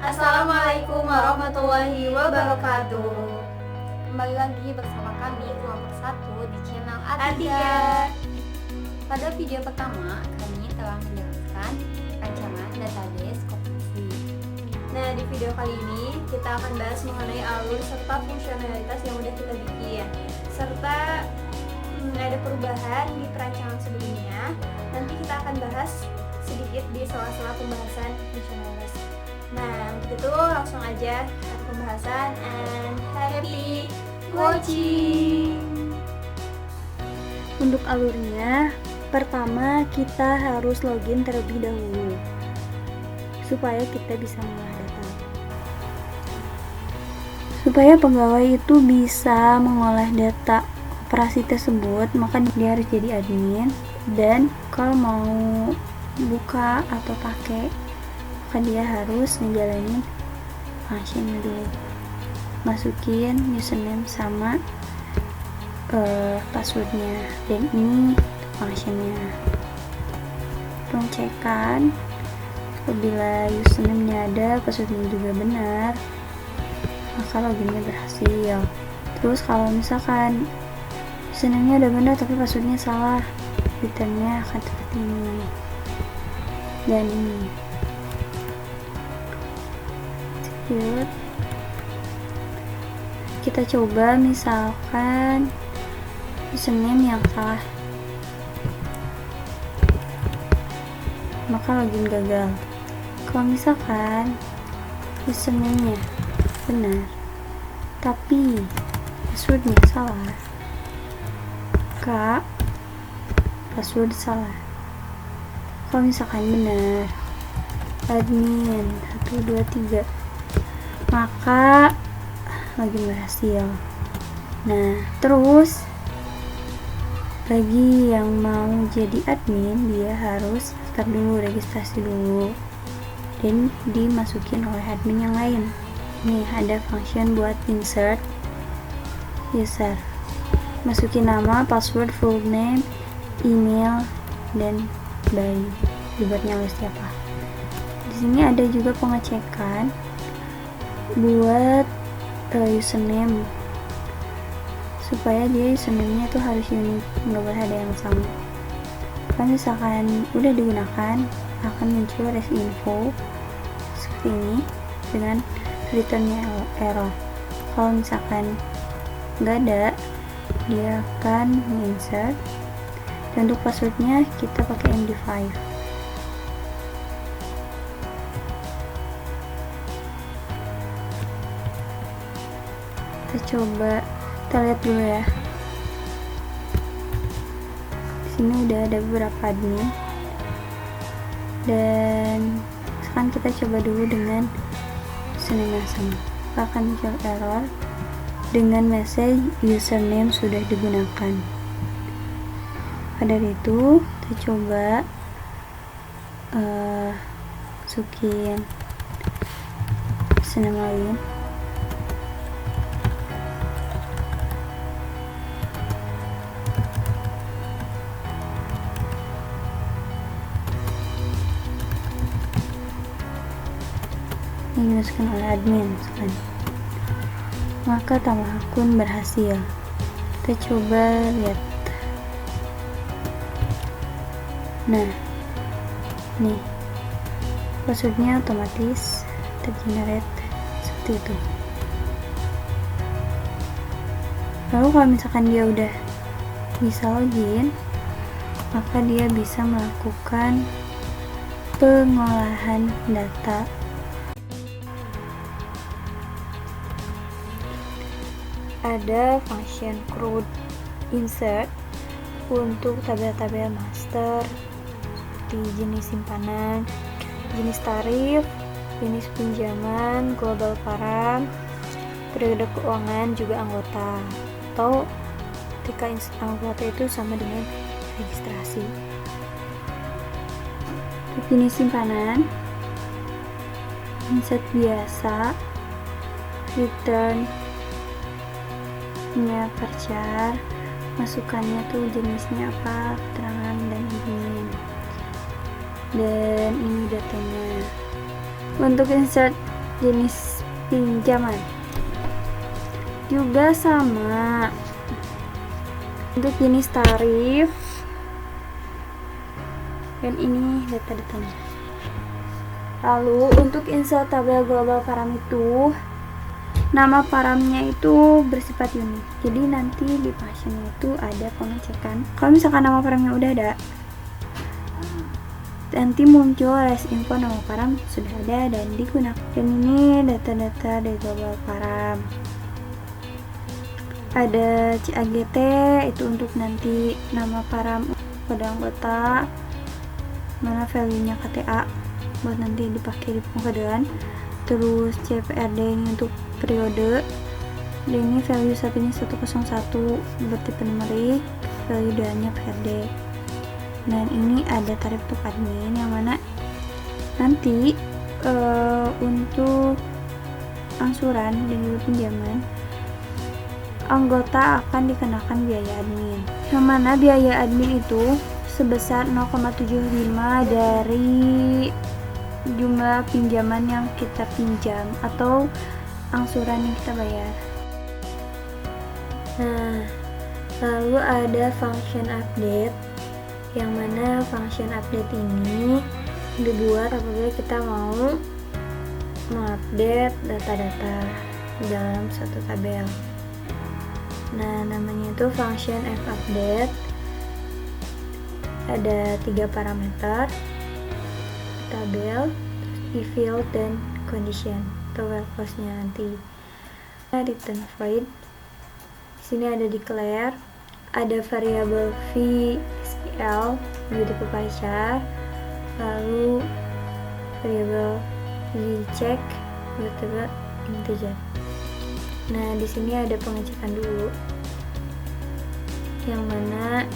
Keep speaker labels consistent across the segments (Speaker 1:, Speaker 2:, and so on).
Speaker 1: Assalamualaikum warahmatullahi wabarakatuh. Kembali lagi bersama kami kelompok 1 di channel A3. Pada video pertama, kami telah menjelaskan rancangan database koperasi. Nah, di video kali ini kita akan bahas mengenai alur serta fungsionalitas yang udah kita bikin, serta ada perubahan di perancangan sebelumnya. Nanti kita akan bahas sedikit di sela-sela pembahasan fungsionalitas. Nah, untuk itu langsung aja ke pembahasan and happy watching.
Speaker 2: Untuk alurnya, pertama kita harus login terlebih dahulu supaya kita bisa mengolah data. Supaya pegawai itu bisa mengolah data operasi tersebut, maka dia harus jadi admin, dan kalau mau buka atau pakai, maka dia harus ngejalanin function dulu, masukin username sama passwordnya, dan ini functionnya. Pengecekan apabila username-nya ada, passwordnya juga benar, maka loginnya berhasil. Terus kalau misalkan username-nya udah benar tapi passwordnya salah, returnnya akan seperti ini dan ini. Yuk, kita coba misalkan username yang salah, maka login gagal. Kalau misalkan username-nya benar tapi passwordnya salah, maka password salah. Kalau misalkan benar admin 123, maka login berhasil. Nah, terus bagi yang mau jadi admin, dia harus daftar dulu, registrasi dulu, dan dimasukin oleh admin yang lain. Nih ada function buat insert user, masukin nama, password, full name, email, dan by dibuatnya oleh siapa. Di sini ada juga pengecekan buat username, supaya dia username-nya tuh harus unik, nggak boleh ada yang sama. Kalau misalkan udah digunakan, akan muncul res info seperti ini dengan returnnya error. Kalau misalkan nggak ada, dia akan insert. Dan untuk passwordnya kita pakai MD5. Kita lihat dulu ya. Di sini udah ada beberapa admin, dan sekarang kita coba dulu dengan username yang sama. Akan muncul error dengan message username sudah digunakan. Dari itu kita coba masukin username lain. Yang dimasukkan oleh admin sekarang. Maka tambah akun berhasil. Kita coba lihat. Nah, nih passwordnya otomatis tergenerate seperti itu. Lalu kalau misalkan dia udah bisa login, maka dia bisa melakukan pengolahan data. Ada function CRUD insert untuk tabel-tabel master seperti jenis simpanan, jenis tarif, jenis pinjaman, global param, periode keuangan, juga anggota, atau ketika anggota itu sama dengan registrasi. Jenis simpanan, insert biasa, return nya varchar, masukannya tuh jenisnya apa, keterangan, dan admin. Dan ini datanya. Untuk insert jenis pinjaman. Juga sama untuk jenis tarif, dan ini data-datanya. Lalu untuk insert tabel global param itu, nama paramnya itu bersifat unik. Jadi nanti di functionnya itu ada pengecekan. Kalau misalkan nama paramnya udah ada, nanti muncul res info nama param sudah ada dan digunakan. Dan ini data-data dari global param. Ada CAGT itu untuk nanti nama param kode anggota, mana value-nya KTA buat nanti dipakai di pengkodean. Terus CPRD ini untuk periode, dan ini value satunya 101 buat tipe numerik, value 2 nya PRD. Dan ini ada tarif untuk admin, yang mana nanti untuk angsuran dan juga pinjaman anggota akan dikenakan biaya admin, yang mana biaya admin itu sebesar 0,75 dari jumlah pinjaman yang kita pinjam atau angsuran yang kita bayar. Nah, lalu ada function update, yang mana function update ini dibuat apabila kita mau mengupdate data-data dalam suatu tabel. Nah, namanya itu function fupdate. Ada 3 parameter: tabel, field, dan condition atau where-clause-nya nanti. Return void. Di sini ada declare, ada variable v SQL menjadi pie chart, lalu variable v check variable integer. Nah, di sini ada pengecekan dulu, yang mana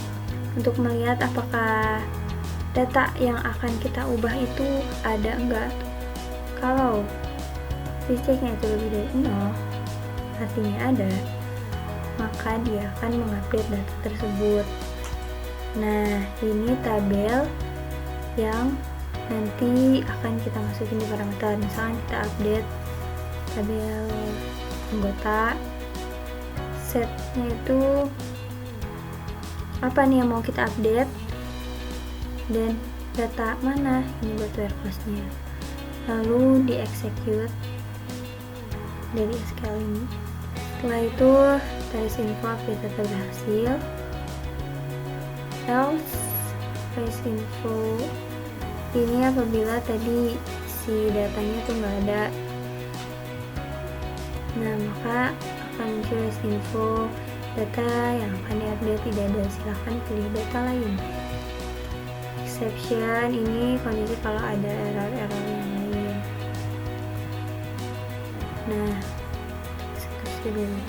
Speaker 2: untuk melihat apakah data yang akan kita ubah itu ada enggak. Kalau checknya itu lebih dari 0, artinya ada, maka dia akan mengupdate data tersebut. Nah, ini tabel yang nanti akan kita masukin di parameter. Misalnya kita update tabel anggota, setnya itu apa nih yang mau kita update, dan data mana ini buat where-clause-nya, lalu di execute dari SQL ini. Setelah itu tarik info update data berhasil, else trace info ini apabila tadi si datanya tuh nggak ada. Nah, maka akan muncul info data yang akan diupdate tidak ada, silahkan pilih data lain. Exception ini kondisi kalau ada error-error yang lain. Nah, eksekusi dulu.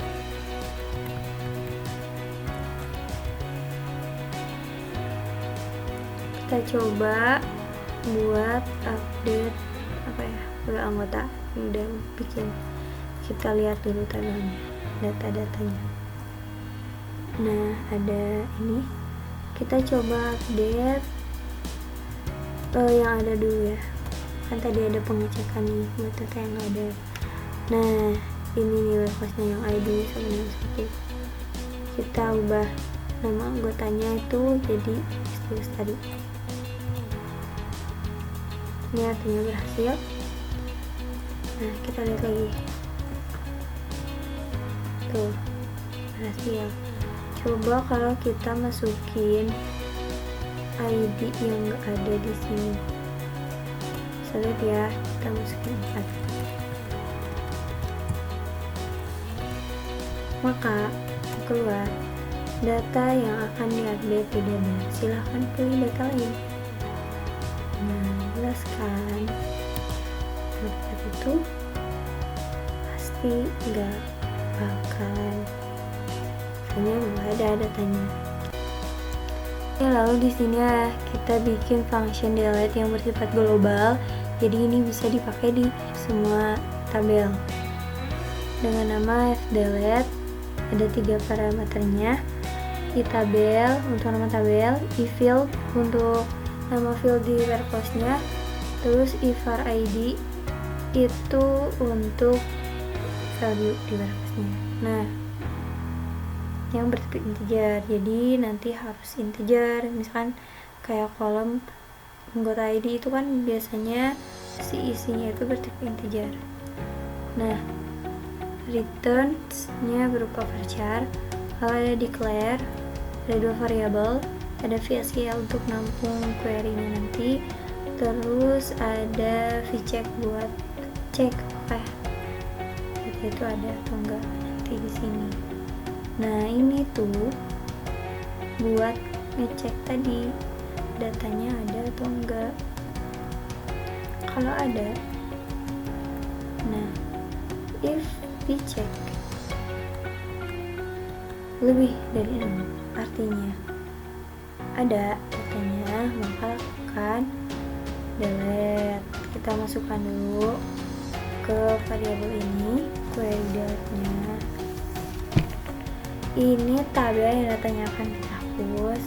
Speaker 2: Kita coba buat update udah anggota udah bikin. Kita lihat dulu tabelnya, data-datanya. Nah, ada ini, kita coba update yang ada dulu ya, kan tadi ada pengecekan nih buat data yang ada. Nah, ini nih where-clause-nya yang ID sama dengan 1. Kita ubah nama anggotanya itu jadi STUS tadi. Ini artinya berhasil. Nah, kita lihat lagi. Tuh, berhasil. Coba kalau kita masukin ID yang nggak ada di sini. Saya lihat ya, kita masukin 4. Maka keluar data yang akan diupdate tidak ada. Silahkan pilih data lain. Nah, jelaskan data itu pasti nggak bakalan, hanya nggak ada datanya. Lalu di sini kita bikin function delete yang bersifat global, jadi ini bisa dipakai di semua tabel dengan nama fdelete. Ada 3 parameternya: itabel untuk nama tabel, ifield untuk nama field di where-clause-nya, terus ivar id itu untuk value di varchosnya. Nah, yang bertipe integer, jadi nanti harus integer. Misalkan kayak kolom anggota ID itu kan biasanya si isinya itu bertipe integer. Nah, returns-nya berupa varchar. Kalau ada declare, ada 2 variabel, ada VSQL untuk nampung query-nya nanti, terus ada vcheck buat cek apakah data itu ada atau enggak nanti di sini. Nah, ini tuh buat ngecek tadi datanya ada atau enggak. Kalau ada, nah if dicek lebih dari 6 artinya ada datanya, maka akan delete. Kita masukkan dulu ke variabel ini query delete-nya. Ini tabel yang datanya akan kita hapus.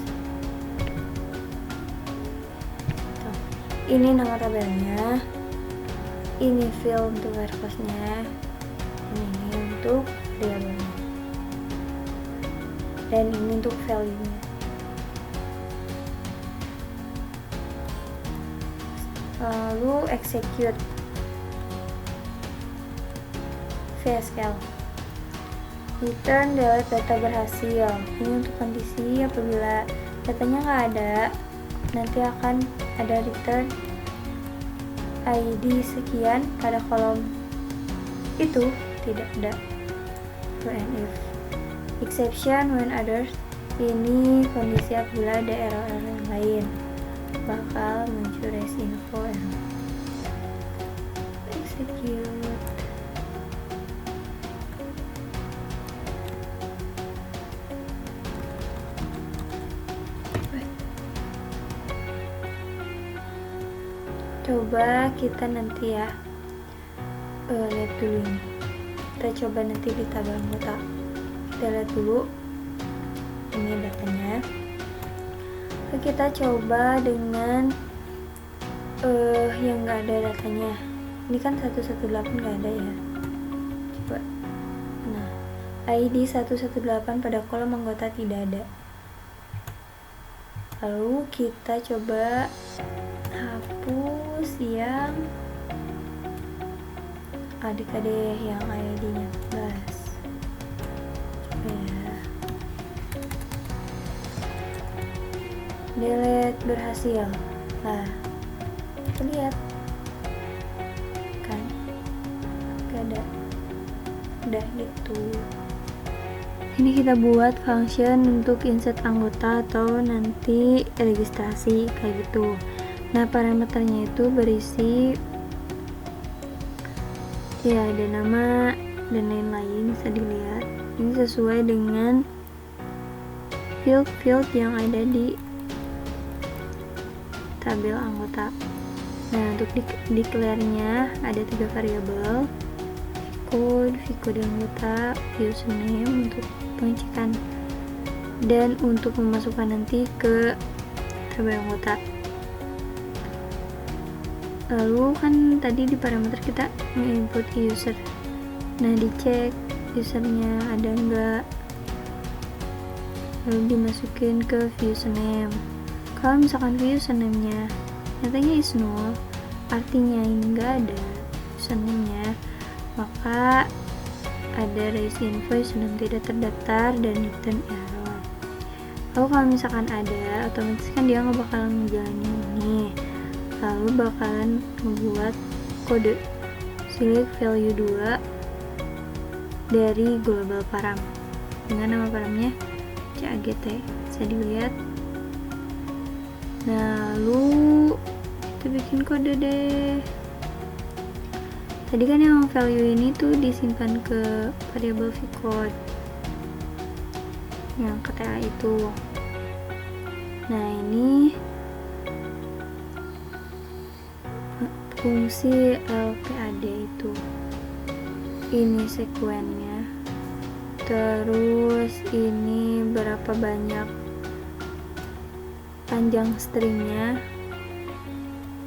Speaker 2: Ini nama tabelnya, ini field untuk varchosnya, ini untuk variabelnya, dan ini untuk value-nya. Lalu execute VSQL, return delete data berhasil. Ini untuk kondisi apabila datanya nggak ada, nanti akan ada return ID sekian pada kolom itu tidak ada. And if exception when others, ini kondisi apabila ada error yang lain, bakal muncul res info error. Execute. Coba kita nanti ya lihat dulu ini. Kita coba nanti di tabel anggota. Kita lihat dulu ini datanya. Kita coba dengan yang nggak ada datanya. Ini kan 118 nggak ada ya. Coba. Nah, ID 118 pada kolom anggota tidak ada. Lalu kita coba hapus yang adik-adik yang ID-nya 14. Coba ya. Delete berhasil. Nah, kita lihat kan gak ada, udah gitu. Ini kita buat function untuk insert anggota atau nanti registrasi kayak gitu. Nah, parameternya itu berisi ya ada nama dan lain-lain, bisa dilihat. Ini sesuai dengan field-field yang ada di tabel anggota. Nah, untuk declare-nya ada 3 variabel, vcode anggota, username untuk pengecekan, dan untuk memasukkan nanti ke tabel anggota. Lalu kan tadi di parameter kita input user. Nah, dicek usernya ada enggak, lalu dimasukin ke username. Kalau misalkan username-nya nyatanya is null, artinya ini enggak ada username-nya, maka ada raise info username tidak terdaftar dan return error. Lalu kalau misalkan ada, otomatis kan dia nggak bakalan ngejalanin ini, lalu bakalan membuat kode select value 2 dari global param dengan nama paramnya CAGT, bisa dilihat. Nah, lalu kita bikin kode deh. Tadi kan yang value ini tuh disimpan ke variabel vcode yang KTA itu. Nah, ini fungsi LPAD itu, ini sekuennya, terus ini berapa banyak panjang stringnya,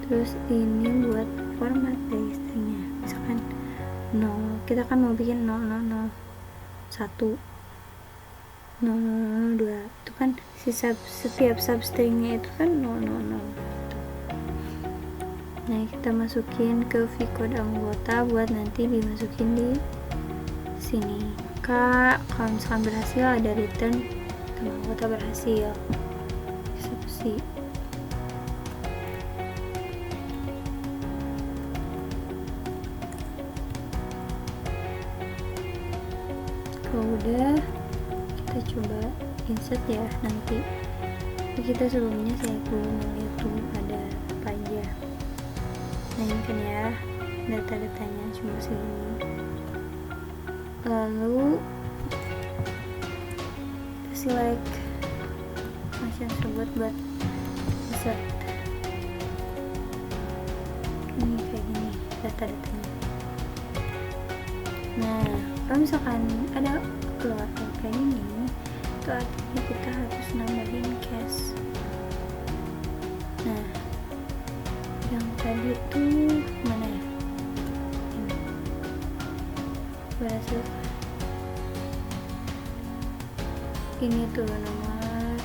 Speaker 2: terus ini buat format dari stringnya. 0. Kita kan mau bikin 00001 002. Itu kan setiap substringnya itu kan 000. Nah, kita masukin ke vcode anggota buat nanti dimasukin di sini. Maka kalau misalkan berhasil ada return nama anggota berhasil eksekusi. Kalau udah, kita coba insert ya nanti. Tapi kita sebelumnya saya dulu melihat tuh ada apa aja. Nah, ini kan ya data-datanya cuma segini. Lalu kita select function tersebut buat insert. Ini kayak gini data-datanya. Nah, kalau misalkan ada keluar kayak gini, itu artinya kita harus nambahin cache. Nah, yang tadi itu mana ya? Ini berhasil. Ini tuh nomor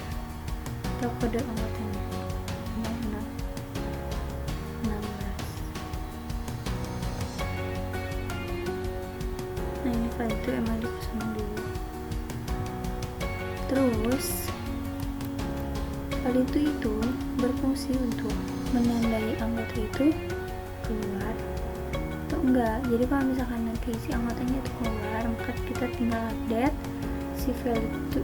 Speaker 2: atau kode anggotanya 16. Nah, ini file itu emang dikosongin dulu. Terus file itu berfungsi untuk menandai anggota itu keluar atau enggak. Jadi kalau misalkan nanti si anggotanya itu keluar, maka kita tinggal update si file itu.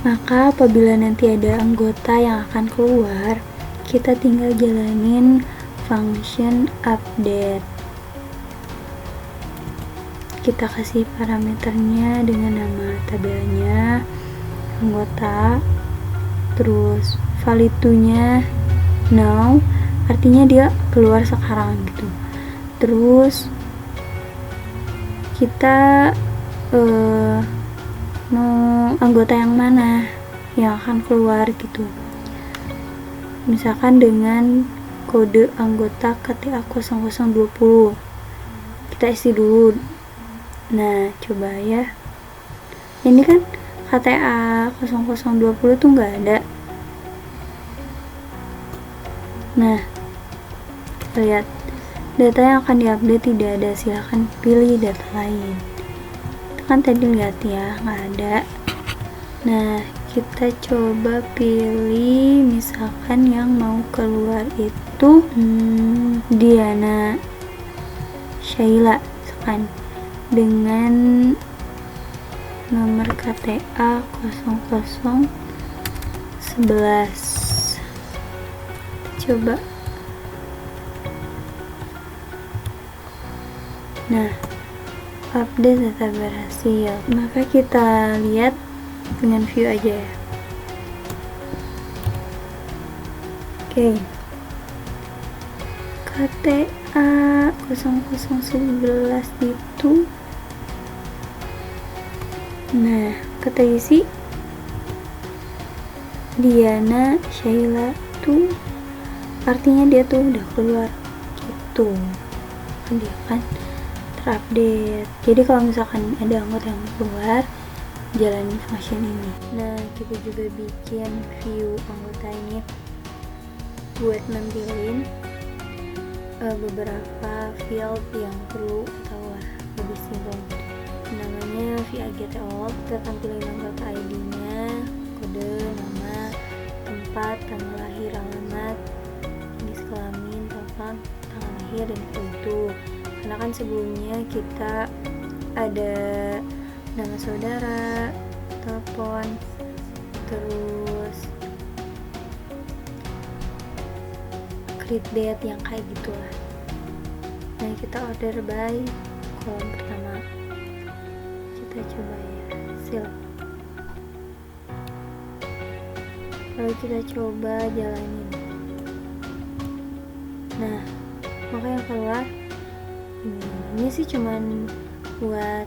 Speaker 2: Maka apabila nanti ada anggota yang akan keluar, kita tinggal jalanin function update. Kita kasih parameternya dengan nama tabelnya anggota, terus value-nya now, artinya dia keluar sekarang gitu. Terus kita mau anggota yang mana yang akan keluar gitu. Misalkan dengan kode anggota KTA 0020 kita isi dulu. Nah, coba ya, ini kan KTA 0020 tuh nggak ada. Nah, kita lihat data yang akan diupdate tidak ada, silahkan pilih data lain. Itu kan tadi lihat ya, nggak ada. Nah, kita coba pilih misalkan yang mau keluar itu Diana Shaila misalkan, dengan nomor KTA 0011. Coba. Nah, update data berhasil. Maka kita lihat dengan view aja ya. Oke. KTA 0011 itu, nah, kita isi Diana Shaila tuh artinya dia tuh udah keluar gitu, kan dia kan terupdate. Jadi kalau misalkan ada anggota yang keluar, jalani function ini. Nah, kita juga bikin view anggota ini buat nampilin beberapa field yang perlu atau lebih simpel. Namanya VAGTOL, kita tampilin anggota ID-nya, kode, nama, tempat, tanggal lahir, alamat, jenis kelamin, telepon, tanggal lahir, dan itu. Karena kan sebelumnya kita ada nama saudara, telepon, terus create date yang kayak gitulah. Nah, kita order by kolom pertama. Kita coba ya, select. Lalu kita coba jalanin. Nah, maka yang keluar ini sih cuman buat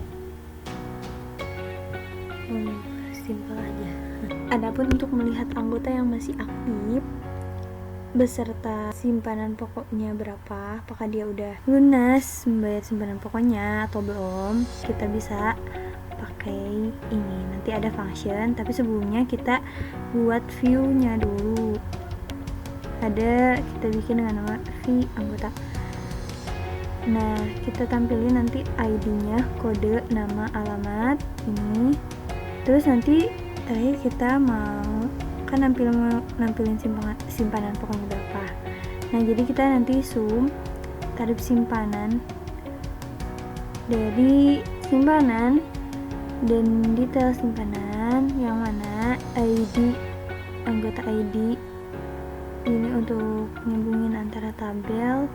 Speaker 2: simpel aja. Adapun untuk melihat anggota yang masih aktif, beserta simpanan pokoknya berapa, apakah dia udah lunas membayar simpanan pokoknya atau belum, kita bisa pakai ini. Nanti ada function, tapi sebelumnya kita buat view-nya dulu. Kita bikin dengan nama view anggota. Nah, kita tampilin nanti ID-nya, kode, nama, alamat ini. Terus nanti terakhir kita mau kan nampilin simpanan pokoknya berapa. Nah, jadi kita nanti sum tarif simpanan dari simpanan dan detail simpanan yang mana ID anggota ID ini untuk nyambungin antara tabel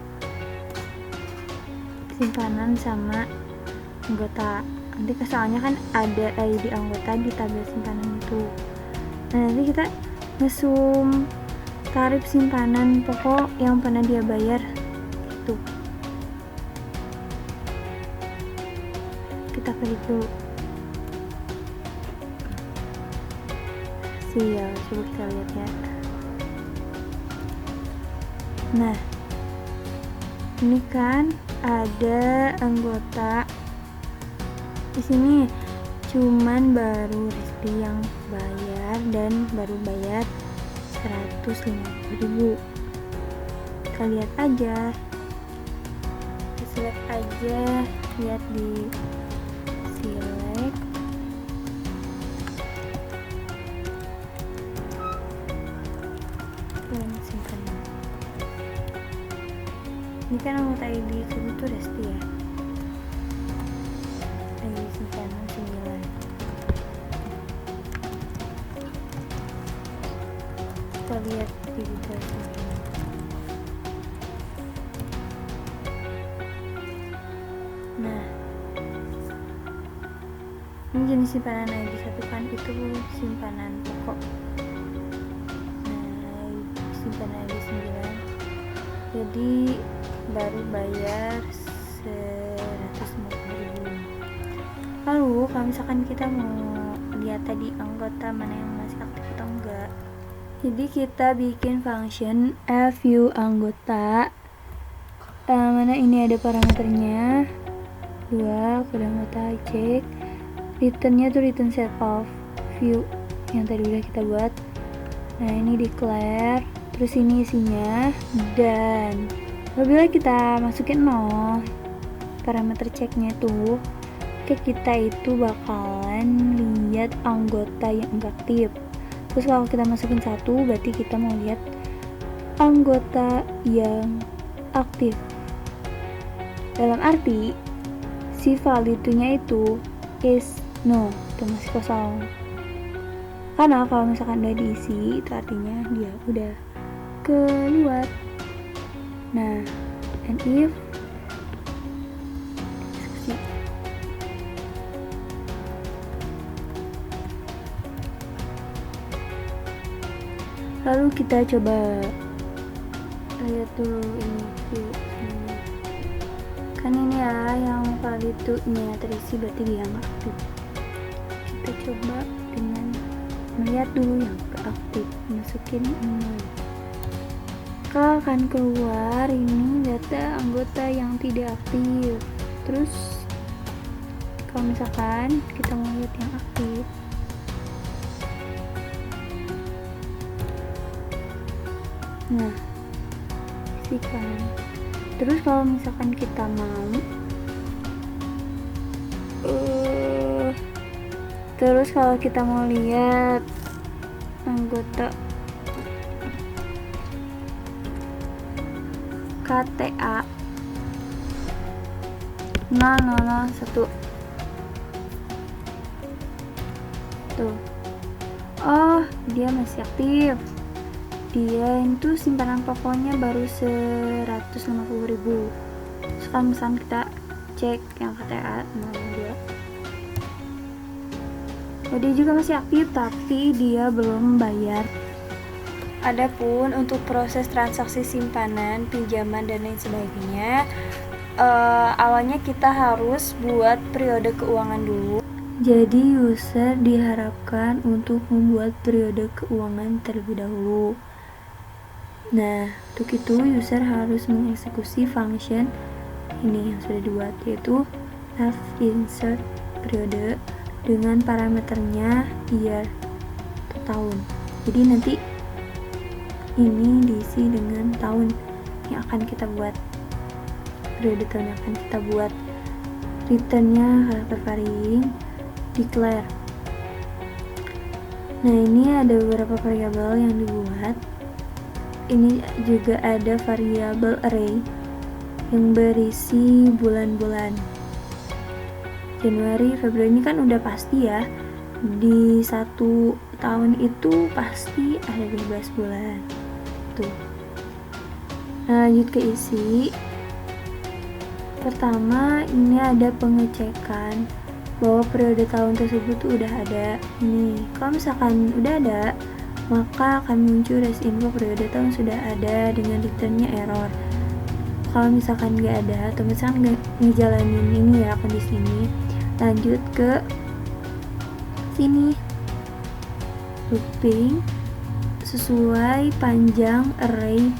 Speaker 2: simpanan sama anggota. Nanti soalnya kan ada ID anggota di tabel simpanan itu. Nah, nanti kita ngesum tarif simpanan pokok yang pernah dia bayar itu. Kita klik dulu. Sial, coba kita lihat ya. Nah, ini kan ada anggota di sini cuman baru Resti yang bayar dan baru bayar 150.000. Kita lihat aja, kita select aja, lihat di select dan simpan. Ini kan anggota ID itu Resti ya, ID simpanan 9. Kita lihat di detail simpanan. Nah, ini jenis simpanan ID 1 kan, itu simpanan pokok. Nah, simpanan ID 9 jadi baru bayar 150.000. Lalu kalau misalkan kita mau lihat tadi anggota mana yang masih aktif atau enggak, jadi kita bikin function view anggota, mana ini ada parameternya 2, kode anggota, cek returnnya tuh return set of view yang tadi udah kita buat. Nah, ini declare, terus ini isinya, dan apabila kita masukin 0 parameter ceknya tuh, kita itu bakalan lihat anggota yang enggak aktif. Terus kalau kita masukin 1, berarti kita mau lihat anggota yang aktif. Dalam arti si value-nya itu is no, itu masih kosong. Karena kalau misalkan udah diisi, itu artinya dia udah keluar. Nah, and if lalu kita coba lihat dulu ini view ini. Kan ini ya yang value-nya terisi, berarti dia nggak aktif. Kita coba dengan melihat dulu yang aktif, masukin ini. Akan keluar ini data anggota yang tidak aktif. Terus kalau misalkan kita mau lihat yang aktif, nah isikan. Terus kalau misalkan kita mau terus kalau kita mau lihat anggota KTA 0001 tuh, oh dia masih aktif, dia itu simpanan pokoknya baru 150.000. Sekarang misalnya kita cek yang KTA 02, oh dia juga masih aktif tapi dia belum bayar. Adapun untuk proses transaksi simpanan, pinjaman dan lain sebagainya, awalnya kita harus buat periode keuangan dulu. Jadi user diharapkan untuk membuat periode keuangan terlebih dahulu. Nah, untuk itu user harus mengeksekusi function ini yang sudah dibuat, yaitu f-insert periode dengan parameternya year atau tahun. Jadi nanti ini diisi dengan tahun yang akan kita buat, periode tahun yang akan kita buat. Returnnya karakter varying, declare. Nah, ini ada beberapa variabel yang dibuat. Ini juga ada variabel array yang berisi bulan-bulan. Januari, Februari ini kan udah pasti ya. Di satu tahun itu pasti ada 12 bulan. Tuh. Nah, lanjut ke isi. Pertama, ini ada pengecekan bahwa periode tahun tersebut tuh udah ada. Nih, kalau misalkan udah ada, maka akan muncul res info periode tahun sudah ada dengan returnnya error. Kalau misalkan nggak ada, atau misalkan nggak ngejalanin ini ya kondisi ini, lanjut ke sini, looping sesuai panjang array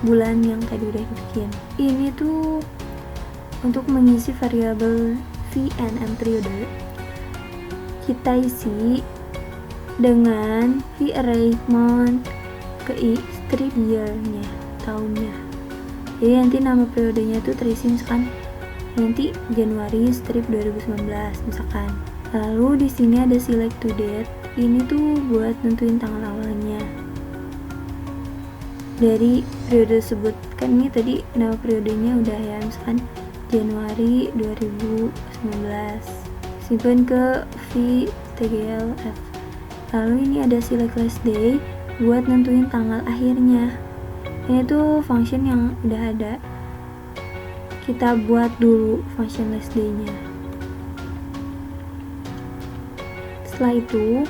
Speaker 2: bulan yang tadi udah dibikin. Ini tuh untuk mengisi variabel v&m periode, kita isi dengan v-array month ke strip year-nya, tahunnya. Jadi nanti nama periodenya itu terisi misalkan nanti Januari strip 2019 misalkan. Lalu di sini ada select to date. Ini tuh buat nentuin tanggal awalnya dari periode tersebut. Kan ini tadi nama periodenya udah ya, misalkan Januari 2019. Simpan ke v-tglf. Lalu ini ada select last day buat nentuin tanggal akhirnya. Ini tuh function yang udah ada. Kita buat dulu function last day-nya. Setelah itu,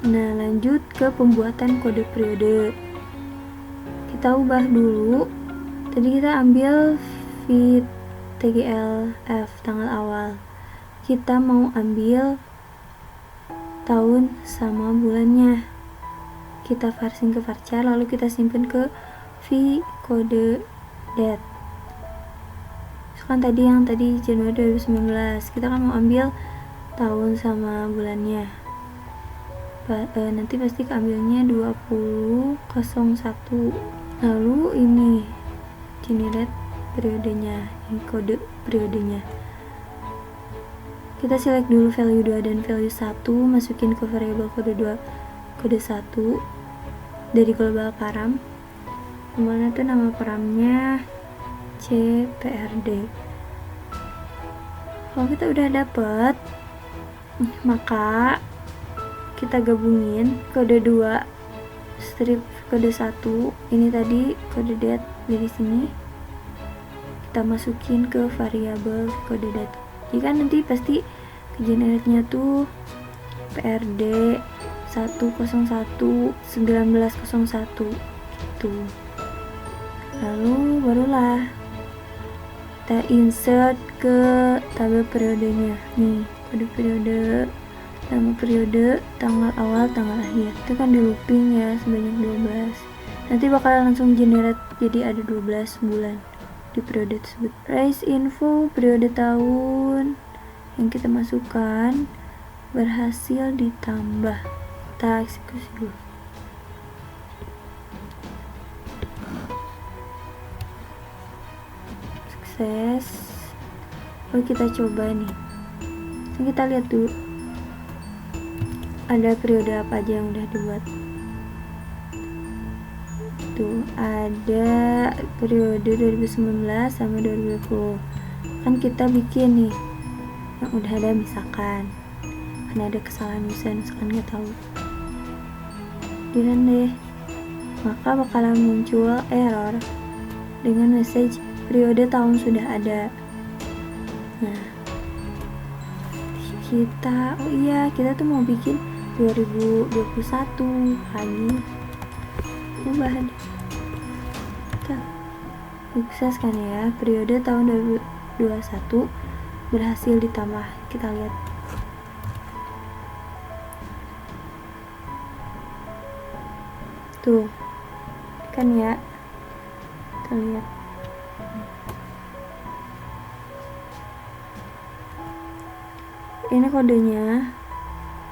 Speaker 2: nah lanjut ke pembuatan kode periode. Kita ubah dulu. Tadi kita ambil v-tglf tanggal awal. Kita mau ambil tahun sama bulannya. Kita parsing ke varchar, lalu kita simpan ke v kode date. Misalkan tadi yang tadi Januari 2019, kita kan mau ambil tahun sama bulannya. Nanti pasti keambilnya 2001. Lalu ini generate periodenya, ini kode periodenya. Kita select dulu value 2 dan value 1, masukin ke variabel kode 2, kode 1 dari global param. Kemana tuh nama paramnya cprd. Kalau kita udah dapet, maka kita gabungin kode 2 strip kode 1. Ini tadi kode date dari sini. Kita masukin ke variabel kode date. Jadi kan nanti pasti generate-nya tuh PRD 101 1901 gitu. Lalu barulah kita insert ke tabel periodenya. Nih, kode periode, nama periode, tanggal awal, tanggal akhir. Itu kan di looping ya sebanyak 12. Nanti bakalan langsung generate jadi ada 12 bulan di periode tersebut. Rise info periode tahun yang kita masukkan berhasil ditambah. Kita eksekusi dulu. Sukses. Lalu kita coba nih. Kita lihat dulu ada periode apa aja yang udah dibuat. Tuh, ada periode 2019 sama 2020. Kan kita bikin nih yang udah ada, misalkan kan ada kesalahan user, misalkan nggak tahu, diran deh, maka bakalan muncul error dengan message periode tahun sudah ada. Nah, kita kita tuh mau bikin 2021 lagi, ubah deh. Sukses kan ya, periode tahun 2021 berhasil ditambah. Kita lihat. Tuh kan ya, kita lihat. Ini kodenya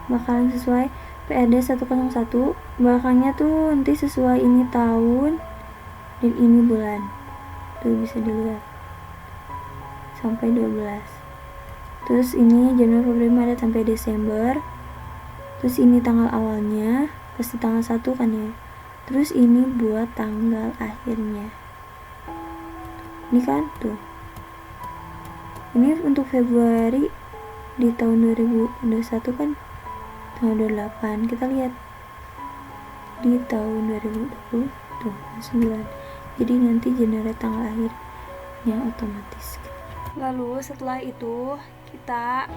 Speaker 2: bakalan sesuai PRD 101, belakangnya tuh nanti sesuai ini tahun dan ini bulan. Tuh bisa dilihat sampai 12. Terus ini Januari, Februari, Maret sampai Desember. Terus ini tanggal awalnya pasti tanggal 1 kan ya. Terus ini buat tanggal akhirnya. Ini kan tuh. Ini untuk Februari di tahun 2021 kan tanggal 28. Kita lihat di tahun 2020 tuh 9. Jadi nanti generate tanggal akhir yang otomatis. Lalu setelah itu kita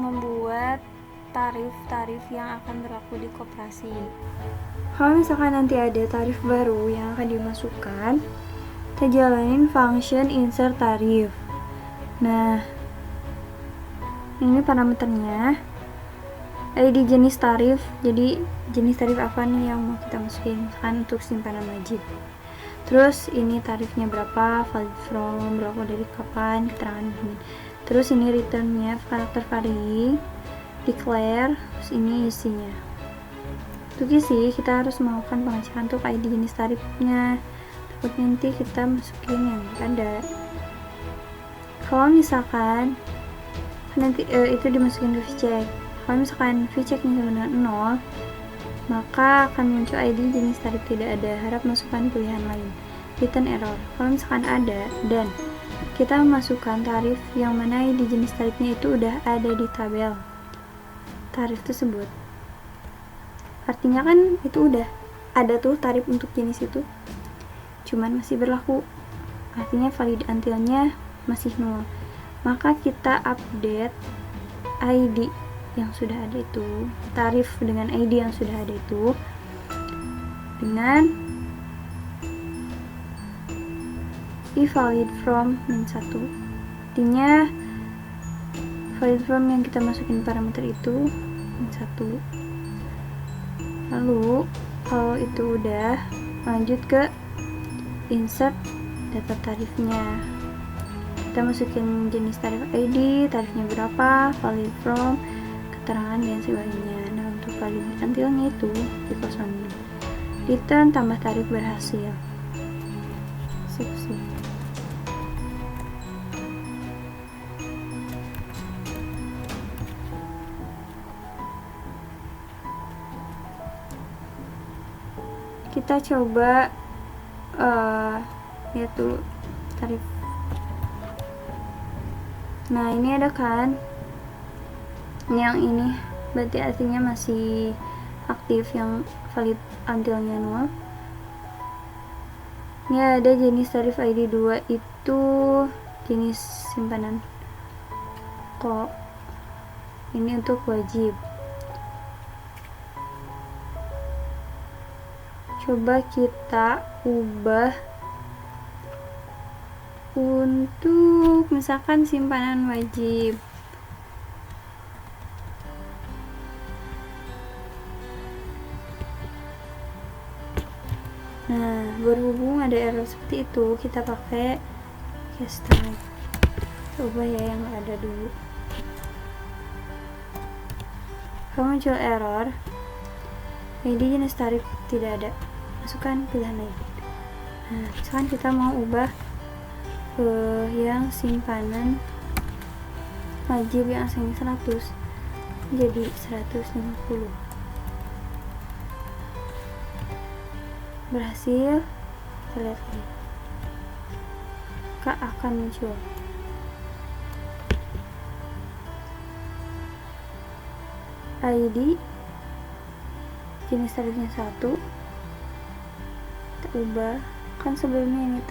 Speaker 2: membuat tarif-tarif yang akan berlaku di koperasi. Kalau misalkan nanti ada tarif baru yang akan dimasukkan, kita jalanin function insert tarif. Nah, ini parameternya ID jenis tarif. Jadi jenis tarif apa nih yang mau kita masukin, misalkan untuk simpanan wajib. Terus ini tarifnya berapa, valid from, berlaku dari kapan, keterangan ini. Terus ini returnnya karakter varying, declare, terus ini isinya. Untuk isi kita harus melakukan pengecekan untuk ID jenis tarifnya. Takut nanti kita masukin yang ada. Kalau misalkan nanti itu dimasukin review check. Kalau misalkan review checknya sebenarnya 0, maka akan muncul ID jenis tarif tidak ada, harap masukkan pilihan lain. Return error. Kalau misalkan ada dan kita memasukkan tarif yang mana ID jenis tarifnya itu udah ada di tabel tarif tersebut, artinya kan itu udah ada tuh tarif untuk jenis itu, cuman masih berlaku, artinya valid until-nya masih 0. Maka kita update ID yang sudah ada itu, tarif dengan ID yang sudah ada itu, dengan valid from -1. Artinya valid from yang kita masukin parameter itu -1. Lalu kalau itu udah, lanjut ke insert data tarifnya. Kita masukin jenis tarif ID, tarifnya berapa, valid from, keterangan dan sebagainya. Nah, untuk valid until-nya itu dikosongin. Return tambah tarif berhasil. Sip. Kita coba lihat dulu tarif. Nah, ini ada kan yang ini berarti artinya masih aktif, yang valid until-nya 0. Ini ada jenis tarif ID 2, itu jenis simpanan kok. Ini untuk wajib. Coba kita ubah untuk misalkan simpanan wajib. Nah, berhubung ada error seperti itu, kita pakai case type. Coba ya yang ada dulu. Kalau muncul error ID jenis tarif tidak ada, masukkan pilihan lain. Nah, misalkan kita mau ubah yang simpanan wajib yang asalnya 100 jadi 150. Berhasil. Kita lihat lagi, maka akan muncul ID jenis tarifnya 1. Kita ubah, kan sebelumnya ini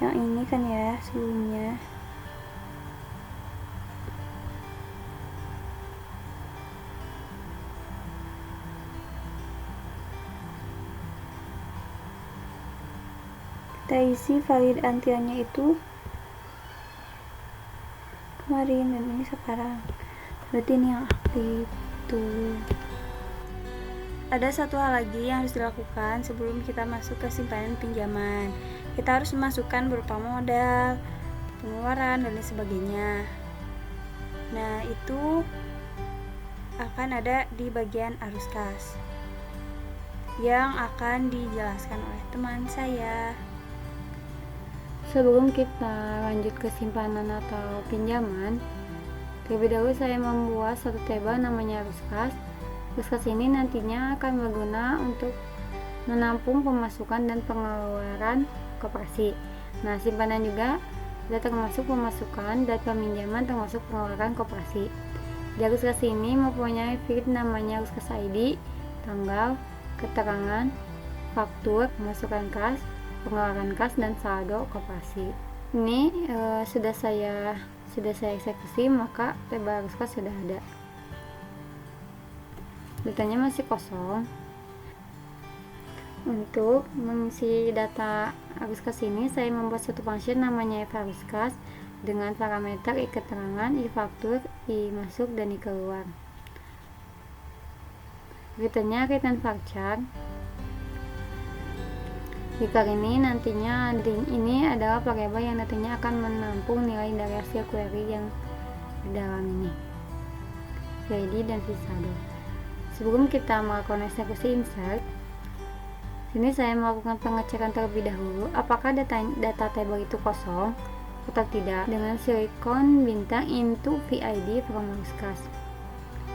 Speaker 2: yang ini kan ya sebelumnya. Kita isi valid until-nya itu kemarin dan ini sekarang, berarti ini yang aktif. gitu. Ada satu hal lagi yang harus dilakukan sebelum kita masuk ke simpanan pinjaman. Kita harus memasukkan berupa modal, pengeluaran, dan lain sebagainya. Nah, itu akan ada di bagian arus kas yang akan dijelaskan oleh teman saya. Sebelum kita lanjut ke simpanan atau pinjaman, terlebih dahulu saya membuat satu tabel namanya arus kas. Arus kas ini nantinya akan berguna untuk menampung pemasukan dan pengeluaran koperasi. Nah, simpanan juga sudah termasuk pemasukan dan peminjaman termasuk pengeluaran koperasi. Di arus kas ini mempunyai field namanya arus kas ID, tanggal, keterangan, faktur, pemasukan kas, pengeluaran kas, dan saldo koperasi. Ini sudah saya eksekusi, maka tabel arus kas sudah ada. Datanya masih kosong. Untuk mengisi data arus kas ini, saya membuat satu function namanya if arus kas dengan parameter i keterangan, i faktur, i masuk, dan i keluar. Returnnya return varchar. Jika ini nantinya ini adalah variabel yang nantinya akan menampung nilai dari hasil query yang di dalam ini, ID dan visado. Sebelum kita melakukan eksekusi insert, sini saya melakukan pengecekan terlebih dahulu apakah data table itu kosong atau tidak dengan silikon bintang into VID from arus kas.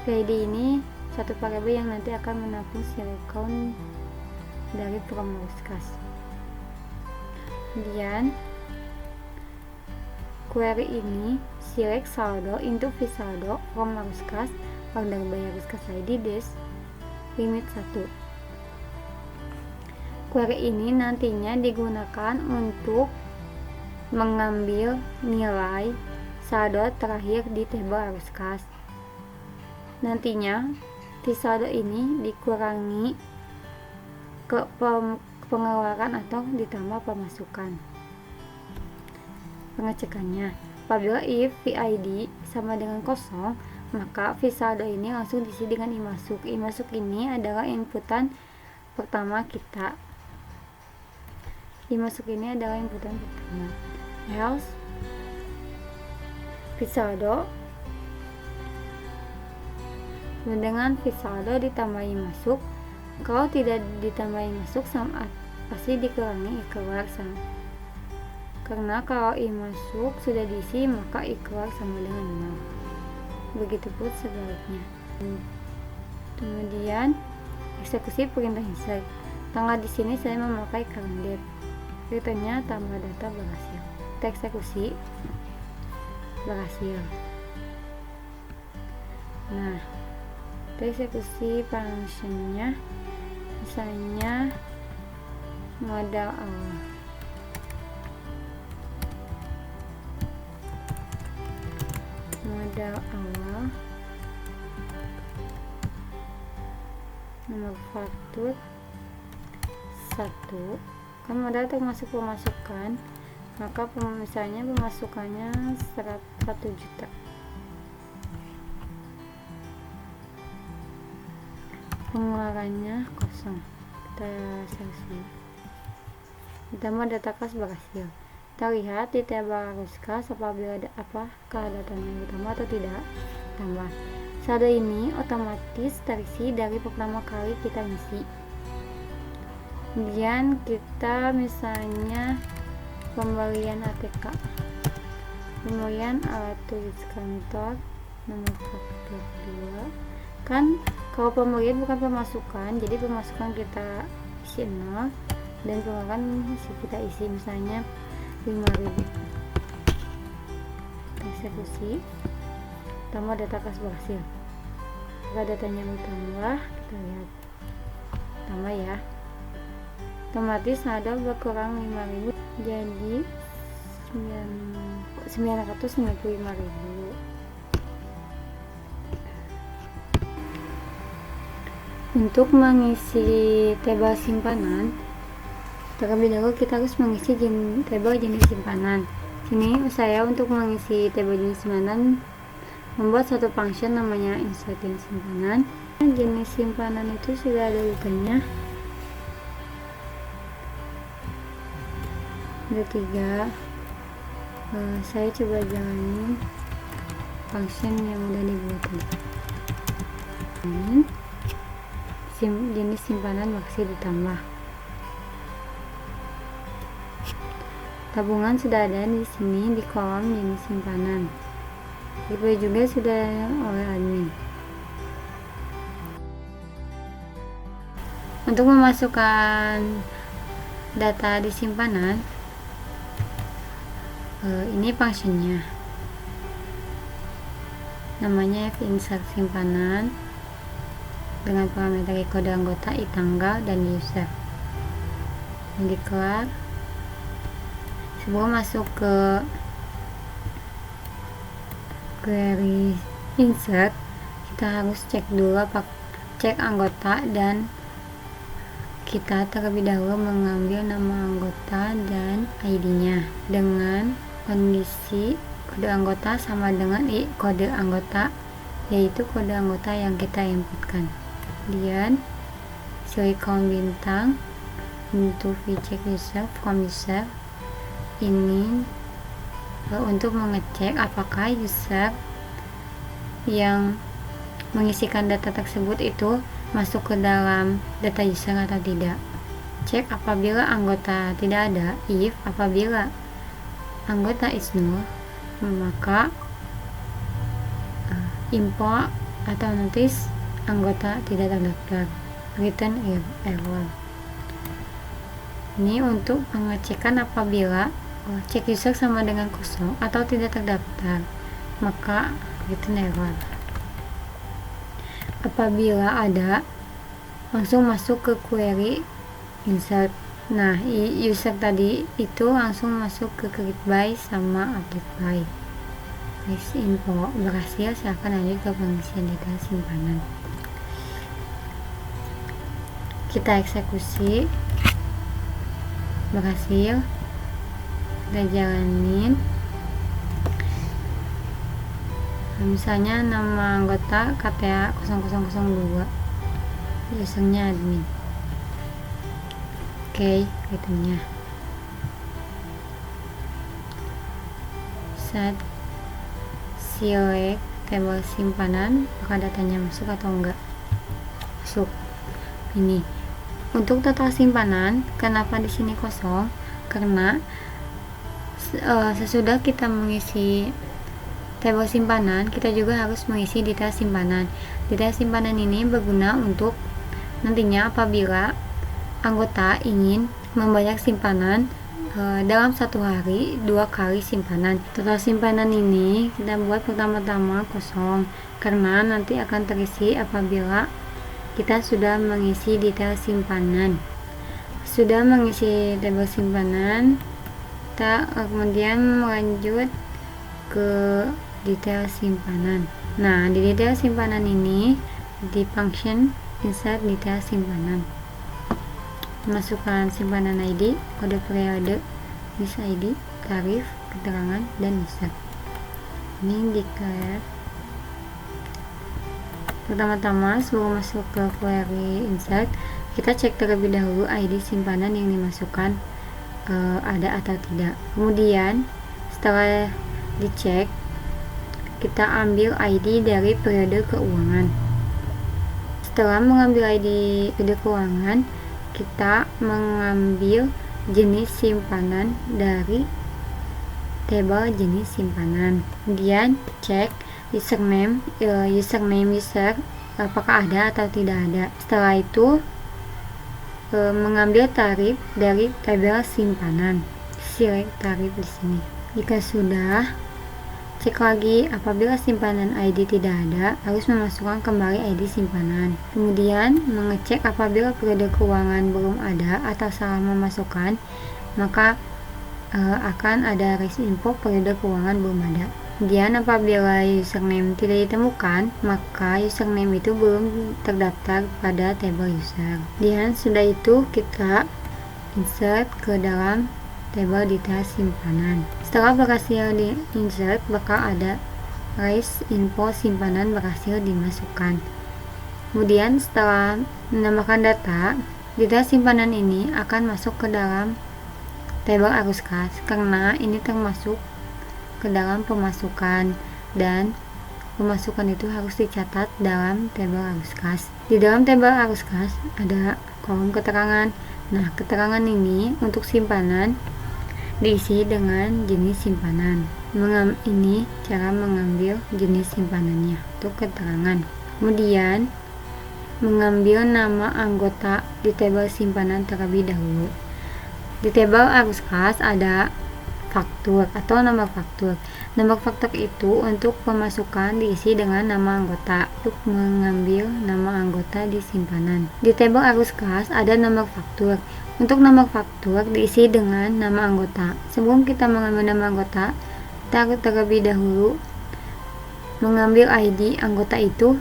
Speaker 2: VID ini satu variabel yang nanti akan menampung silikon dari from arus kas. Kemudian query ini select saldo into visado from arus kas order by arus kas ID des limit 1. Query ini nantinya digunakan untuk mengambil nilai saldo terakhir di tabel arus kas. Nantinya saldo ini dikurangi ke pengeluaran atau ditambah pemasukan. Pengecekannya, apabila if VID sama dengan kosong, maka visado ini langsung diisi dengan i masuk. I masuk ini adalah inputan pertama kita. I masuk ini adalah inputan pertama. Else visado dengan visado ditambah i masuk. Kalau tidak ditambah i masuk sama pasti dikurangi i keluar sama. Karena kalau i masuk sudah diisi maka i keluar sama dengan 0. Begitupun sebaliknya. Kemudian eksekusi perintah insert. Tanggal di sini saya memakai current date. Returnnya tambah data berhasil. Kita eksekusi berhasil. Nah, kita eksekusi functionnya. Misalnya modal awal. Modal awal, nomor faktur 1, kan modal termasuk pemasukan, maka misalnya pemasukannya 1 juta. Pengeluarannya kosong. Kita selesai. Ditambah data kas berhasil. Kita lihat di tabel arus kas apabila apakah datanya utama atau tidak. Tambah saldo ini otomatis terisi dari pertama kali kita isi. Kemudian kita misalnya pembelian ATK, pembelian alat tulis kantor, nomor faktur 2. Kan kalau pembelian bukan pemasukan, jadi pemasukan kita isi 0 dan pengeluaran kita isi misalnya 5.000. Eksekusi tambah data kas berhasil. Jika datanya bertambah, kita lihat tambah ya, otomatis saldo berkurang 5.000 jadi 995.000. Untuk mengisi tabel simpanan, terlebih dahulu kita harus mengisi tabel jenis simpanan. Sini saya untuk mengisi tabel jenis simpanan membuat satu function namanya insert simpanan. Jenis simpanan itu sudah ada rutenya, ada 3. Saya coba jalanin function yang udah dibuat tadi. Jenis simpanan masih ditambah. Tabungan sudah ada di sini di kolom jenis simpanan. Itu juga sudah oleh admin. Untuk memasukkan data di simpanan, ini fungsinya. Namanya insert simpanan dengan parameter kode anggota, tanggal, dan user. Diklar. Sebelum masuk ke query insert, kita harus cek dulu cek anggota, dan kita terlebih dahulu mengambil nama anggota dan ID-nya dengan kondisi kode anggota sama dengan kode anggota, yaitu kode anggota yang kita inputkan. Kemudian silikon bintang untuk check user from user ini untuk mengecek apakah user yang mengisikan data tersebut itu masuk ke dalam data user atau tidak. Cek apabila anggota tidak ada. If apabila anggota is null, maka import atau notice anggota tidak terdaftar, return error. Ini untuk pengecekan apabila cek user sama dengan kosong atau tidak terdaftar, maka return error. Apabila ada, langsung masuk ke query insert. Nah, user tadi itu langsung masuk ke create by sama update by. Next info berhasil, silahkan lanjut ke pengisian data simpanan. Kita eksekusi, berhasil. Kita jalanin. Misalnya nama anggota KTA 0002, usernya admin. Oke, itemnya set select table simpanan, apakah datanya masuk atau enggak. Masuk. Ini untuk total simpanan. Kenapa di sini kosong? Karena sesudah kita mengisi tabel simpanan, kita juga harus mengisi detail simpanan. Detail simpanan ini berguna untuk nantinya apabila anggota ingin membayar simpanan dalam satu hari 2 kali simpanan. Total simpanan ini kita buat pertama-tama kosong, karena nanti akan terisi apabila kita sudah mengisi detail simpanan. Sudah mengisi tabel simpanan, kita kemudian melanjut ke detail simpanan. Nah, di detail simpanan ini di function insert detail simpanan, masukkan simpanan ID, kode periode, list ID, tarif, keterangan, dan user. Ini declare. Pertama-tama sebelum masuk ke query insert, kita cek terlebih dahulu ID simpanan yang dimasukkan ada atau tidak. Kemudian setelah dicek, kita ambil ID dari periode keuangan. Setelah mengambil ID periode keuangan, kita mengambil jenis simpanan dari tabel jenis simpanan. Kemudian cek username user apakah ada atau tidak ada. Setelah itu mengambil tarif dari tabel simpanan, select tarif di sini. Jika sudah, cek lagi apabila simpanan ID tidak ada, harus memasukkan kembali ID simpanan. Kemudian mengecek apabila periode keuangan belum ada atau salah memasukkan, maka akan ada res info periode keuangan belum ada. Kemudian apabila username tidak ditemukan, maka username itu belum terdaftar pada tabel user. Dan sudah itu kita insert ke dalam tabel detail simpanan. Setelah berhasil di insert, bakal ada list info simpanan berhasil dimasukkan. Kemudian setelah menambahkan data simpanan ini akan masuk ke dalam tabel arus kas karena ini termasuk ke dalam pemasukan, dan pemasukan itu harus dicatat dalam tabel arus kas. Di dalam tabel arus kas ada kolom keterangan. Nah, keterangan ini untuk simpanan diisi dengan jenis simpanan. Ini cara mengambil jenis simpanannya untuk keterangan. Kemudian mengambil nama anggota di tabel simpanan terlebih dahulu. Di tabel arus kas ada faktur atau nomor faktur. Nomor faktur itu untuk pemasukan diisi dengan nama anggota. Untuk mengambil nama anggota di simpanan. Di tabel arus kas ada nomor faktur. Untuk nomor faktur diisi dengan nama anggota. Sebelum kita mengambil nama anggota, kita terlebih dahulu mengambil ID anggota itu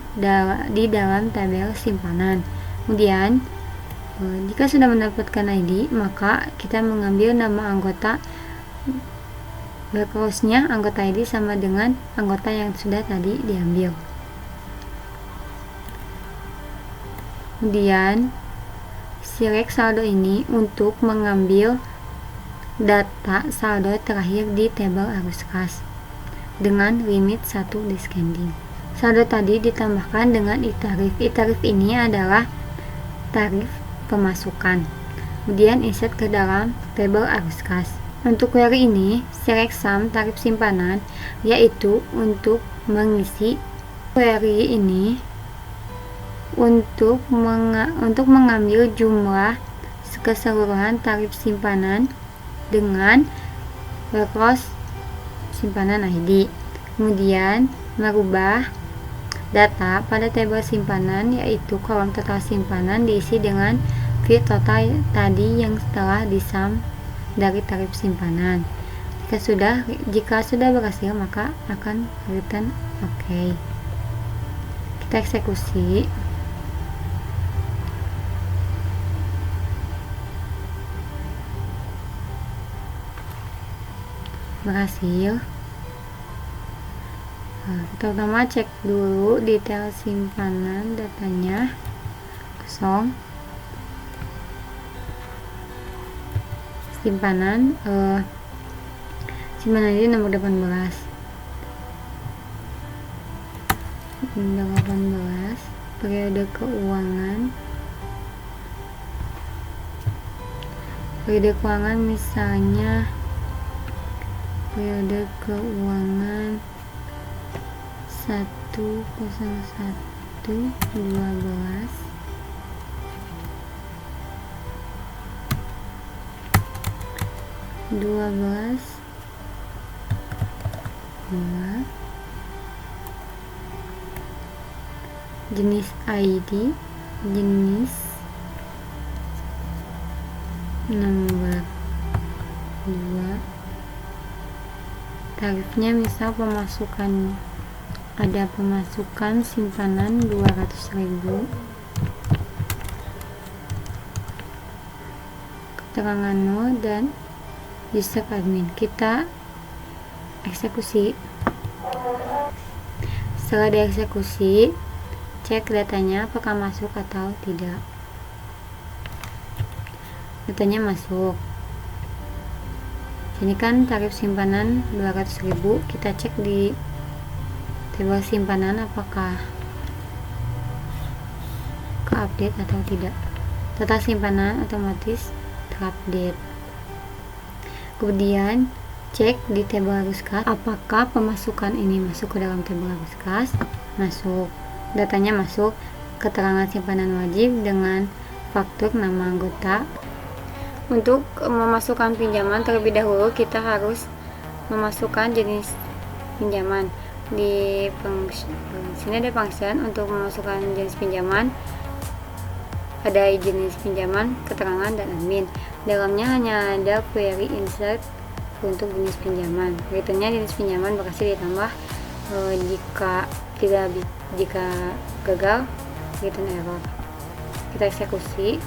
Speaker 2: di dalam tabel simpanan. Kemudian jika sudah mendapatkan ID, maka kita mengambil nama anggota. Backcrossnya anggota ID sama dengan anggota yang sudah tadi diambil. Kemudian select saldo ini untuk mengambil data saldo terakhir di tabel arus kas dengan limit 1 descending. Saldo tadi ditambahkan dengan i-tarif. I-tarif ini adalah tarif pemasukan. Kemudian insert ke dalam tabel arus kas. Untuk query ini, select sum tarif simpanan, yaitu untuk mengisi query ini untuk mengambil jumlah keseluruhan tarif simpanan dengan backcross simpanan ID. Kemudian merubah data pada tabel simpanan, yaitu kolom total simpanan diisi dengan fee total tadi yang setelah disum dari tarif simpanan. Jika sudah berhasil, maka akan return OK. Kita eksekusi. Berhasil. Kita pertama cek dulu detail simpanan, datanya kosong. Simpanan ini nomor 18 periode keuangan misalnya periode keuangan 1/01/12 jenis ID, jenis nomor 2, tarifnya misal pemasukan, ada pemasukan simpanan 200.000, keterangan 0 dan user admin. Kita eksekusi. Setelah dieksekusi, cek datanya apakah masuk atau tidak. Datanya masuk. Ini kan tarif simpanan 200.000. Kita cek di tabel simpanan apakah ke-update atau tidak. Total simpanan otomatis terupdate. Kemudian cek di tabel arus kas apakah pemasukan ini masuk ke dalam tabel arus kas. Masuk. Datanya masuk. Keterangan simpanan wajib dengan faktur nama anggota. Untuk memasukkan pinjaman terlebih dahulu kita harus memasukkan jenis pinjaman. Di sini ada function untuk memasukkan jenis pinjaman. Ada jenis pinjaman, keterangan, dan admin. Dalamnya hanya ada query insert untuk jenis pinjaman. Returnnya jenis pinjaman berhasil ditambah. Jika gagal, return error. Kita eksekusi.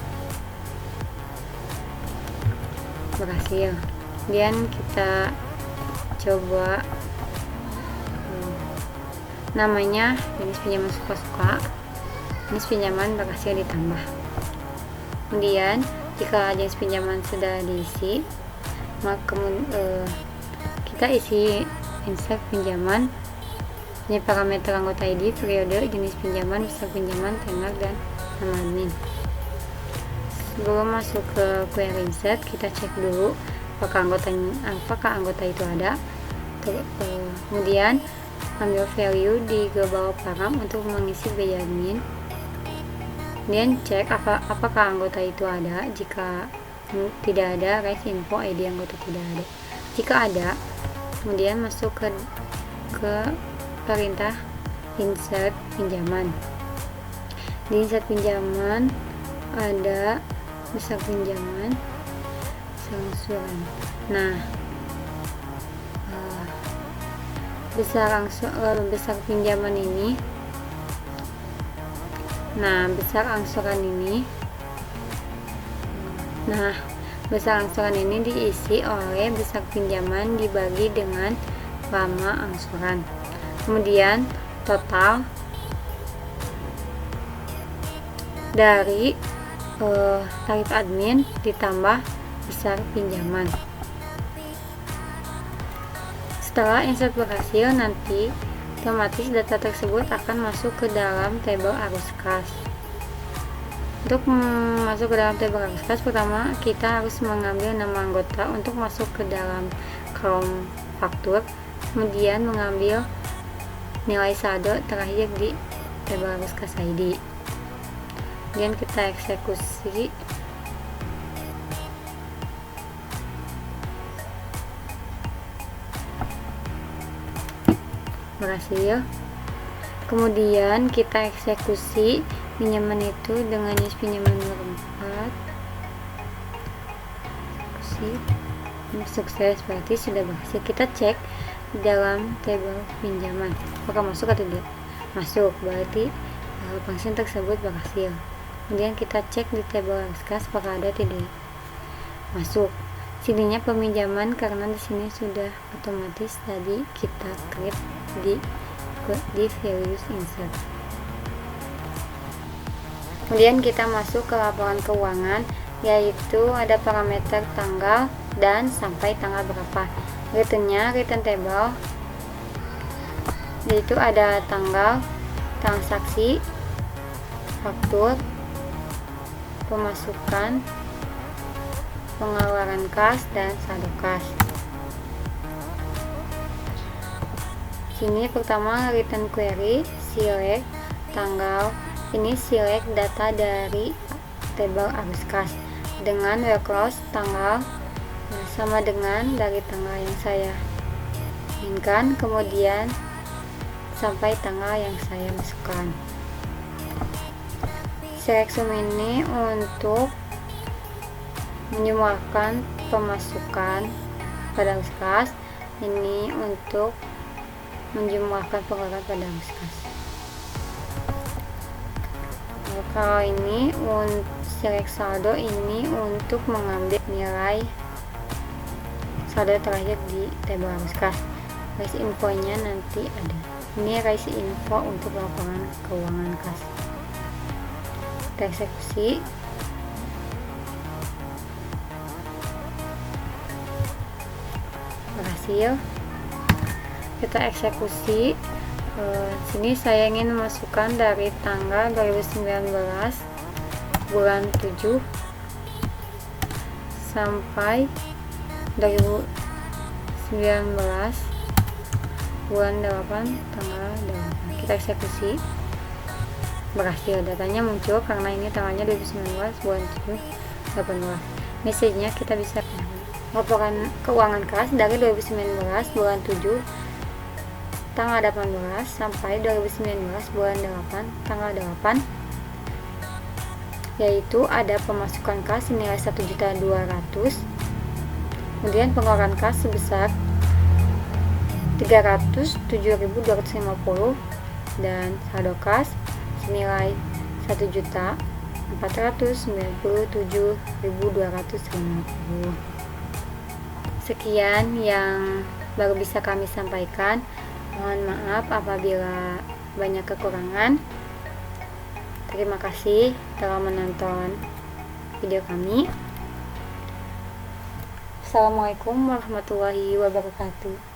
Speaker 2: Berhasil. Kemudian kita coba
Speaker 1: namanya jenis pinjaman suka-suka, jenis pinjaman berhasil ditambah. Kemudian jika jenis pinjaman sudah diisi, maka kita isi insert pinjaman, ini parameter anggota ID, periode, jenis pinjaman, besar pinjaman, tenor, dan nama admin. Sebelum masuk ke query insert, kita cek dulu apakah anggota itu ada. Kemudian ambil value di global param untuk mengisi BI admin. Kemudian cek apakah anggota itu ada. Jika tidak ada, raise info ID anggota tidak ada. Jika ada, kemudian masuk ke perintah insert pinjaman. Di insert pinjaman ada besar pinjaman, angsuran. Nah, besar pinjaman ini, besar angsuran ini diisi oleh besar pinjaman dibagi dengan lama angsuran. Kemudian total dari tarif admin ditambah besar pinjaman. Setelah insert berhasil, nanti otomatis data tersebut akan masuk ke dalam tabel arus kas. Untuk masuk ke dalam tabel arus kas, pertama kita harus mengambil nama anggota untuk masuk ke dalam kolom faktur, kemudian mengambil nilai saldo terakhir di tabel arus kas ID. Kemudian kita eksekusi. Berhasil. Kemudian kita eksekusi pinjaman itu dengan jenis pinjaman nomor 4. Sukses, berarti sudah berhasil. Kita cek di dalam tabel pinjaman apakah masuk atau tidak. Masuk, berarti function tersebut berhasil. Kemudian kita cek di tabel arus kas apakah ada tidak. Masuk. Sininya peminjaman karena di sini sudah otomatis tadi kita create di values insert. Kemudian kita masuk ke laporan keuangan, yaitu ada parameter tanggal dan sampai tanggal berapa. Returnnya return table, yaitu ada tanggal, transaksi, faktur, pemasukan, pengeluaran kas, dan saldo kas. Sini pertama return query, select tanggal. Ini select data dari tabel arus kas dengan close tanggal sama dengan dari tanggal yang saya inginkan, kemudian sampai tanggal yang saya masukkan. Select sum ini untuk menjumlahkan pemasukan pada arus kas, ini untuk menjumlahkan pengeluaran pada arus kas. Kalau ini select saldo, ini untuk mengambil nilai saldo terakhir di tabel arus kas. Raise infonya nanti ada. Ini raise info untuk laporan keuangan kas. Kita eksekusi. Berhasil. Kita eksekusi. Sini saya ingin memasukkan dari tanggal 2019 bulan 7 sampai 2019 bulan 8 tanggal 8. Kita eksekusi. Berhasil, datanya muncul karena ini tanggalnya 2019 bulan 7 18. Message-nya kita bisa laporan keuangan kas dari 2019 bulan 7 tanggal 18 sampai 2019 bulan 8 tanggal 8, yaitu ada pemasukan kas senilai 1.200.000, kemudian pengeluaran kas sebesar 307.250, dan saldo kas senilai 1.497.250. Sekian yang baru bisa kami sampaikan. Mohon maaf apabila banyak kekurangan. Terima kasih telah menonton video kami. Assalamualaikum warahmatullahi wabarakatuh.